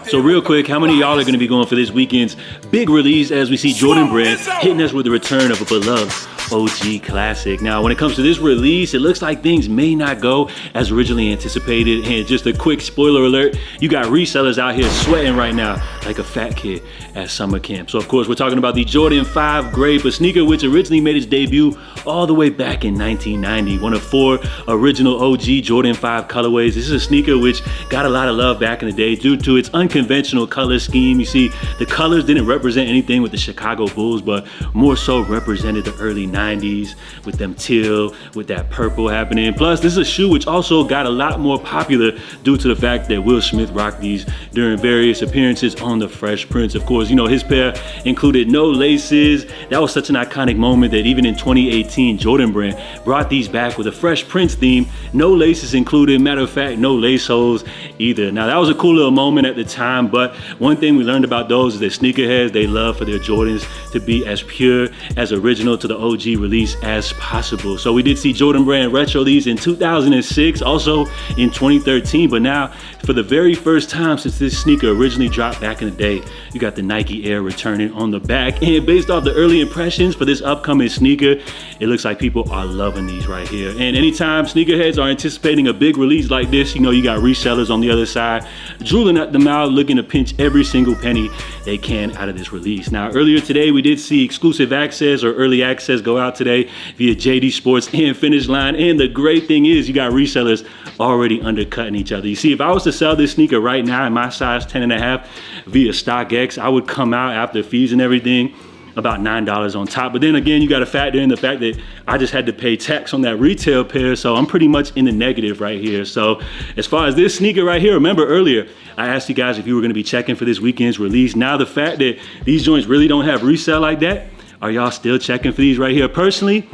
So real quick, how many of y'all are going to be going for this weekend's big release as we see Jordan Brand hitting us with the return of a beloved OG classic? Now, when it comes to this release, it looks like things may not go as originally anticipated. And just a quick spoiler alert, you got resellers out here sweating right now like a fat kid at summer camp. So of course, we're talking about the Jordan 5 Grape, a sneaker which originally made its debut all the way back in 1990. One of 4 original OG Jordan 5 colorways. This is a sneaker which got a lot of love back in the day due to its unconventional color scheme. You see, the colors didn't represent anything with the Chicago Bulls, but more so represented the early 90s with them teal, with that purple happening. Plus, this is a shoe which also got a lot more popular due to the fact that Will Smith rocked these during various appearances on The Fresh Prince. Of course, you know, his pair included no laces. That was such an iconic moment that even in 2018, Jordan Brand brought these back with a Fresh Prince theme. No laces included. Matter of fact, no lace holes either. Now, that was a cool little moment at the time, but one thing we learned about those is that sneakerheads, they love for their Jordans to be as pure, as original to the OG release as possible. So we did see Jordan Brand retro these in 2006, also in 2013, but now for the very first time since this sneaker originally dropped back in the day, you got the Nike Air returning on the back. And based off the early impressions for this upcoming sneaker, it looks like people are loving these right here. And anytime sneakerheads are anticipating a big release like this, you know, you got resellers on the other side drooling at them out, looking to pinch every single penny they can out of this release. Now, earlier today, we did see exclusive access or early access go out today via JD Sports and Finish Line. And the great thing is you got resellers already undercutting each other. You see, if I was to sell this sneaker right now in my size 10.5 via StockX, I would come out after fees and everything about $9 on top. But then again, you got to factor in the fact that I just had to pay tax on that retail pair, so I'm pretty much in the negative right here. So as far as this sneaker right here, remember earlier I asked you guys if you were going to be checking for this weekend's release. Now the fact that these joints really don't have resale like that, are y'all still checking for these right here? Personally,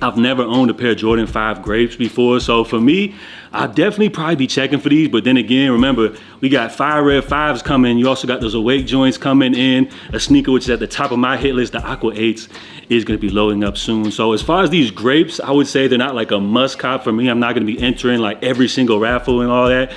I've never owned a pair of Jordan 5 Grapes before, so for me, I'll definitely probably be checking for these. But then again, remember, we got Fire Red 5s coming. You also got those Awake joints coming in. A sneaker which is at the top of my hit list, the Aqua 8s, is going to be loading up soon. So as far as these Grapes, I would say they're not like a must cop for me. I'm not going to be entering like every single raffle and all that.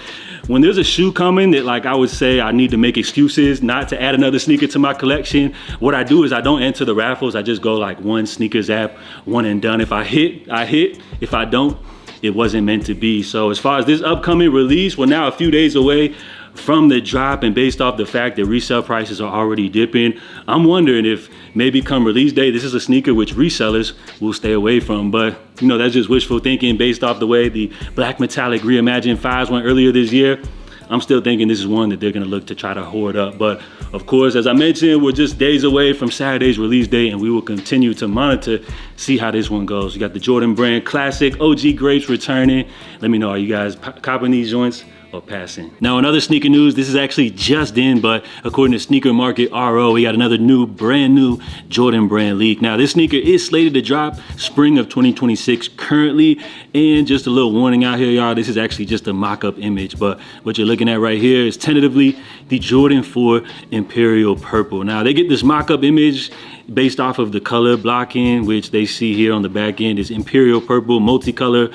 When there's a shoe coming that, like, I would say I need to make excuses not to add another sneaker to my collection, what I do is I don't enter the raffles. I just go like one sneakers app, one and done. If I hit, I hit. If I don't, it wasn't meant to be. So as far as this upcoming release, we're now a few days away from the drop, and based off the fact that resale prices are already dipping, I'm wondering if maybe come release day, this is a sneaker which resellers will stay away from. But you know, that's just wishful thinking based off the way the Black Metallic Reimagined 5s went earlier this year. I'm still thinking this is one that they're gonna look to try to hoard up. But of course, as I mentioned, we're just days away from Saturday's release day, and we will continue to monitor, see how this one goes. You got the Jordan Brand Classic OG Grapes returning. Let me know, are you guys copping these joints or passing? Now, another sneaker news, this is actually just in, but according to Sneaker Market RO, we got another brand new Jordan Brand leak. Now, this sneaker is slated to drop spring of 2026 currently, and just a little warning out here, y'all, this is actually just a mock-up image, but what you're looking at right here is tentatively the Jordan 4 Imperial Purple. Now, they get this mock-up image based off of the color blocking, which they see here on the back end is Imperial Purple, multicolor.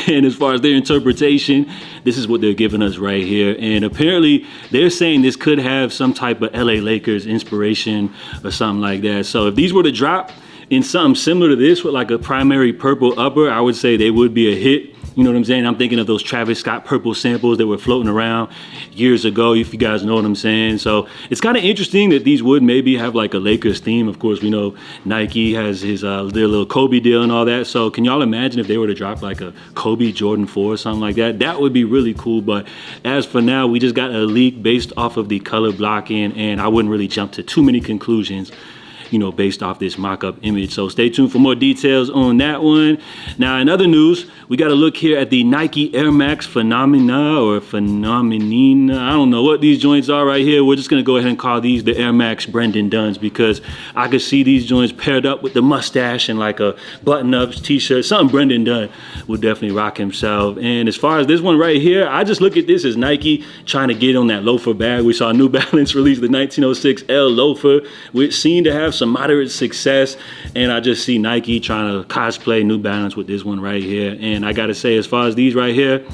And as far as their interpretation, this is what they're giving us right here. And apparently they're saying this could have some type of LA Lakers inspiration or something like that. So if these were to drop in something similar to this with like a primary purple upper, I would say they would be a hit. You know what I'm saying? I'm thinking of those Travis Scott purple samples that were floating around years ago, if you guys know what I'm saying. So it's kind of interesting that these would maybe have like a Lakers theme. Of course, we know Nike has his their little Kobe deal and all that. So can y'all imagine if they were to drop like a Kobe Jordan 4 or something like that? That would be really cool. But as for now, we just got a leak based off of the color blocking, and I wouldn't really jump to too many conclusions, you know, based off this mock-up image. So stay tuned for more details on that one. Now, in other news, we got to look here at the Nike Air Max Phenomena or Phenomenina. I don't know what these joints are right here. We're just going to go ahead and call these the Air Max Brendan Dunns, because I could see these joints paired up with the mustache and like a button-up t-shirt. Something Brendan Dunn would definitely rock himself. And as far as this one right here, I just look at this as Nike trying to get on that loafer bag. We saw New Balance release the 1906 L loafer, which seemed to have some moderate success, and I just see Nike trying to cosplay New Balance with this one right here. And I gotta say, as far as these right here,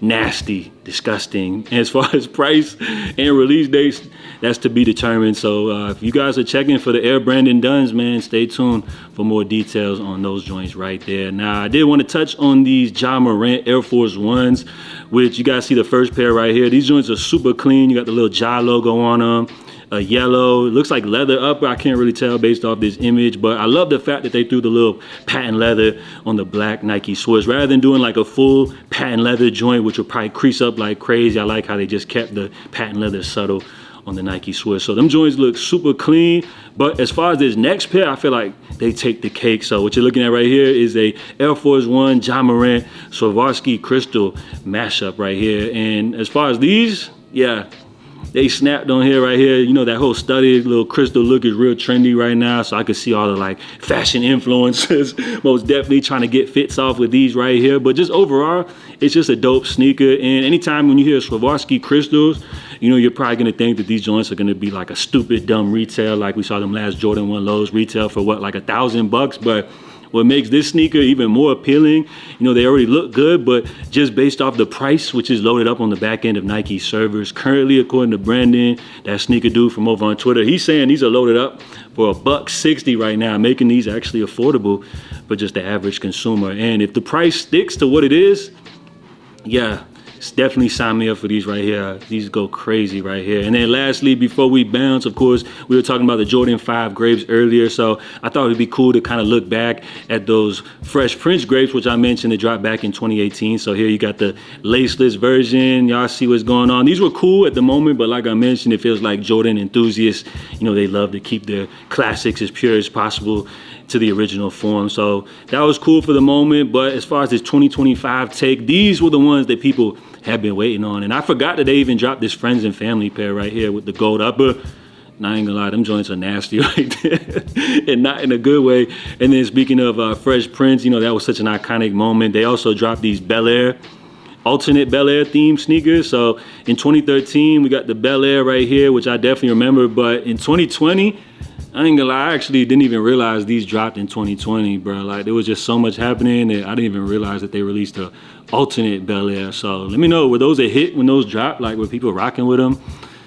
nasty. disgusting. And as far as price and release dates, that's to be determined. So if you guys are checking for the Air Brandon Duns, man, stay tuned for more details on those joints right there. Now, I did want to touch on these Ja Morant Air Force Ones, which you guys see the first pair right here. These joints are super clean. You got the little Ja logo on them. A yellow, it looks like leather upper. I can't really tell based off this image, but I love the fact that they threw the little patent leather on the black Nike Swiss rather than doing like a full patent leather joint, which will probably crease up like crazy. I like how they just kept the patent leather subtle on the Nike Swiss. So them joints look super clean. But as far as this next pair, I feel like they take the cake. So what you're looking at right here is a Air Force One Ja Morant Swarovski crystal mashup right here. And as far as these, yeah, they snapped on here right here. You know, that whole studded little crystal look is real trendy right now. So I could see all the like fashion influencers most definitely trying to get fits off with these right here. But just overall, it's just a dope sneaker. And anytime when you hear Swarovski crystals, you know, you're probably gonna think that these joints are gonna be like a stupid, dumb retail. Like we saw them last Jordan 1 lows retail for what, like $1,000 bucks. But what makes this sneaker even more appealing, you know, they already look good, but just based off the price, which is loaded up on the back end of Nike servers. Currently, according to Brandon, that sneaker dude from over on Twitter, he's saying these are loaded up for $160 right now, making these actually affordable for just the average consumer. And if the price sticks to what it is, yeah, definitely sign me up for these right here. These go crazy right here. And then lastly, before we bounce, of course, we were talking about the Jordan 5 Grapes earlier. So I thought it'd be cool to kind of look back at those Fresh Prince Grapes, which I mentioned they dropped back in 2018. So here you got the laceless version. Y'all see what's going on. These were cool at the moment, but like I mentioned, it feels like Jordan enthusiasts, you know, they love to keep their classics as pure as possible to the original form. So that was cool for the moment. But as far as this 2025 take, these were the ones that people have been waiting on. And I forgot that they even dropped this Friends and Family pair right here with the gold upper. And I ain't gonna lie, them joints are nasty right there. And not in a good way. And then speaking of Fresh Prince, you know, that was such an iconic moment. They also dropped these Bel Air, alternate Bel Air themed sneakers. So in 2013, we got the Bel Air right here, which I definitely remember. But in 2020, I ain't gonna lie, I actually didn't even realize these dropped in 2020, bro. Like, there was just so much happening that I didn't even realize that they released a alternate Bel Air. So let me know, were those a hit when those dropped? Like, were people rocking with them?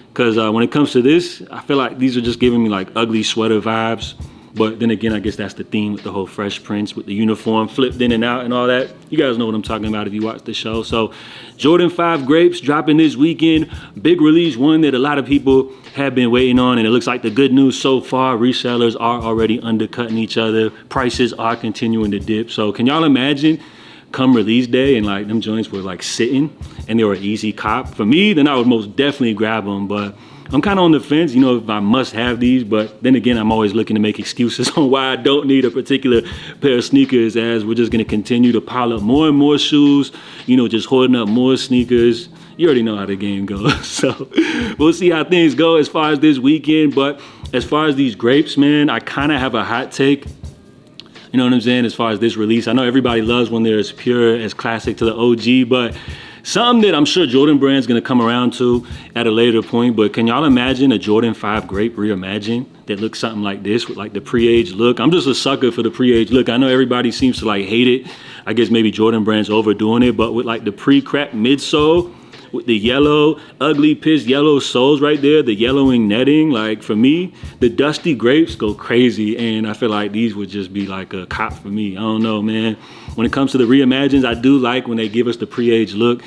Because when it comes to this, I feel like these are just giving me like ugly sweater vibes. But then again, I guess that's the theme with the whole Fresh Prince with the uniform flipped in and out and all that. You guys know what I'm talking about if you watch the show. So Jordan 5 Grapes dropping this weekend. Big release, one that a lot of people have been waiting on. And it looks like the good news so far, resellers are already undercutting each other. Prices are continuing to dip. So can y'all imagine come release day and like them joints were like sitting and they were an easy cop? For me, then I would most definitely grab them. But I'm kind of on the fence, you know, if I must have these, but then again, I'm always looking to make excuses on why I don't need a particular pair of sneakers, as we're just going to continue to pile up more and more shoes, you know, just hoarding up more sneakers. You already know how the game goes. So we'll see how things go as far as this weekend. But as far as these grapes, man, I kind of have a hot take. You know what I'm saying? As far as this release, I know everybody loves when they're as pure, as classic to the OG, but something that I'm sure Jordan Brand's gonna come around to at a later point. But can y'all imagine a Jordan 5 Grape reimagined that looks something like this with like the pre-aged look? I'm just a sucker for the pre-aged look. I know everybody seems to like hate it. I guess maybe Jordan Brand's overdoing it, but with like the pre-cracked midsole, with the yellow, ugly pissed yellow soles right there, the yellowing netting, like for me, the dusty grapes go crazy. And I feel like these would just be like a cop for me. I don't know, man. When it comes to the reimagines, I do like when they give us the pre-aged look.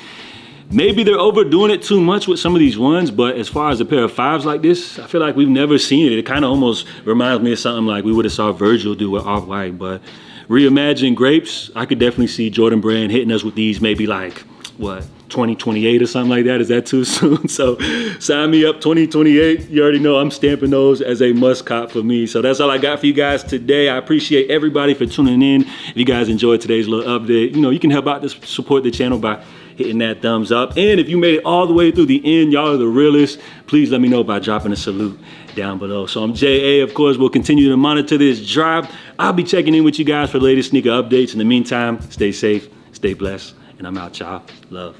Maybe they're overdoing it too much with some of these ones, but as far as a pair of 5s like this, I feel like we've never seen it. It kind of almost reminds me of something like we would have saw Virgil do with Off-White. But reimagined grapes, I could definitely see Jordan Brand hitting us with these maybe like, what, 2028 or something like that. Is that too soon? So sign me up 2028. You already know I'm stamping those as a must cop for me. So that's all I got for you guys today. I appreciate everybody for tuning in. If you guys enjoyed today's little update, you know, you can help out to support the channel by hitting that thumbs up. And if you made it all the way through the end, y'all are the realest, please let me know by dropping a salute down below. So I'm JA, of course. We'll continue to monitor this drop. I'll be checking in with you guys for the latest sneaker updates. In the meantime, stay safe, stay blessed, and I'm out, y'all. Love.